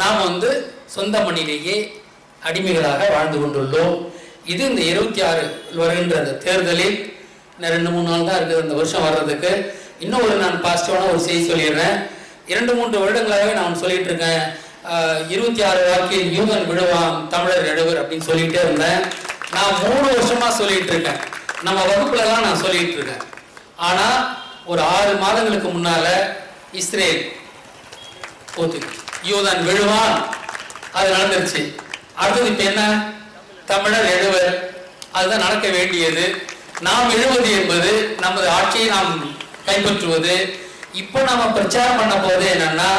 நாம் சொந்த மண்ணிலேயே அடிமைகளாக வாழ்ந்து கொண்டுள்ளோம். இது இந்த 26 வருகின்ற அந்த தேர்தலில் 2-3 நாள் தான் இருக்குது அந்த வருஷம் வர்றதுக்கு. இன்னும் நான் பாசிட்டிவான ஒரு செய்தி சொல்லிடுறேன். 2-3 வருடங்களாகவே நான் சொல்லிட்டு இருக்கேன், 26 வாக்கில் யூதன் விழுவான் தமிழர் நடுவர் அப்படின்னு சொல்லிட்டே இருந்தேன். நான் 3 வருஷமா சொல்லிட்டு இருக்கேன், நம்ம வகுப்புலலாம் நான் சொல்லிட்டு இருக்கேன். ஆனா ஒரு 6 மாதங்களுக்கு முன்னால இஸ்ரேல் யூதன் விழுவான், அது நடந்துருச்சு. அடுத்தது இப்ப என்ன, தமிழர் எழுவர், அதுதான் நடக்க வேண்டியது. நாம் எழுவது என்பது நமது ஆட்சியை நாம் கைப்பற்றுவது. இப்போ நாம பிரச்சாரம் பண்ண போது என்னன்னா,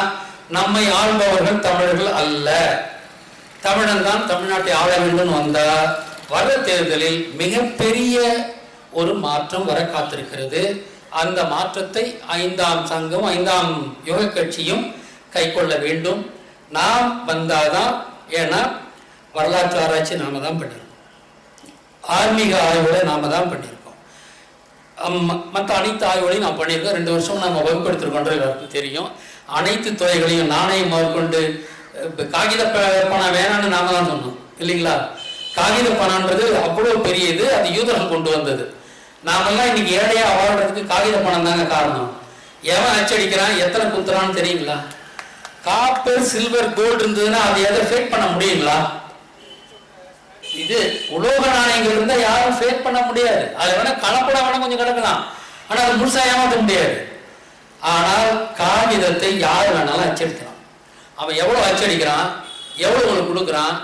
நம்மை ஆள்பவர்கள் தமிழர்கள் அல்ல, தமிழன் தான் தமிழ்நாட்டை ஆள வேண்டும் வந்தா வர தேர்தலில் மிகப்பெரிய ஒரு மாற்றம் வர காத்திருக்கிறது. அந்த மாற்றத்தை 5ஆம் சங்கம் 5ஆம் யுக கட்சியும் கை கொள்ள வேண்டும். நாம் வந்தாதான், ஏன்னா வரலாற்று ஆராய்ச்சி நாம தான் பண்ணியிருக்கோம், ஆன்மீக ஆய்வுகளை நாம தான் பண்ணியிருக்கோம், மற்ற அனைத்து ஆய்வுகளையும் நாம் பண்ணியிருக்கோம். 2 வருஷம் நம்ம வகுப்படுத்திருக்கோன்றது எல்லாருக்கும் தெரியும். அனைத்து துறைகளையும் நாணயம் மேற்கொண்டு காகித பணம் வேணான்னு நாம தான் சொன்னோம் இல்லைங்களா? காகித பணம்ன்றது அவ்வளோ பெரியது, அது யூதர்கள் கொண்டு வந்தது. நாமெல்லாம் இன்னைக்கு ஏழையா வாழ்றதுக்கு காகித பணம் தாங்க காரணம். எவன் அச்சடிக்கிறான், எத்தனை குத்துறான்னு தெரியுங்களா? காப்பர் சில்வர் கோல்டு இருந்ததுன்னா அதை எதை ஃபேக் பண்ண முடியுங்களா? இது உலோக நாணயங்கள் இருந்தா யாரும் ஃபேக் பண்ண முடியாது. அதுல வேணா கலப்படம் வேணா கொஞ்சம் கிடக்கலாம், ஆனா அது முழுசா ஏமாற்ற முடியாது. ஆனால் காகிதத்தை யார் வேணாலும் அச்சடிக்கிறான். அவன் எவ்வளவு அச்சடிக்கிறான், எவ்வளவு உங்களுக்கு கொடுக்குறான்,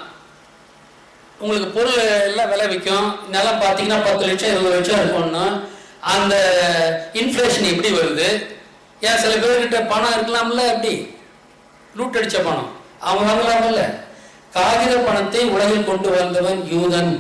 உங்களுக்கு பொருள் எல்லாம் விலை விற்கும். நிலம் பார்த்தீங்கன்னா 10 லட்சம் 20 லட்சம் இருக்கும்னா அந்த இன்ஃப்ளேஷன் எப்படி வருது? ஏன் சில பேர்கிட்ட பணம் இருக்கலாம்ல, எப்படி லூட் அடிச்ச பணம் அவங்க வாங்கலாம்ல. காகித பணத்தை உலகில் கொண்டு வந்தவன் யூதன்.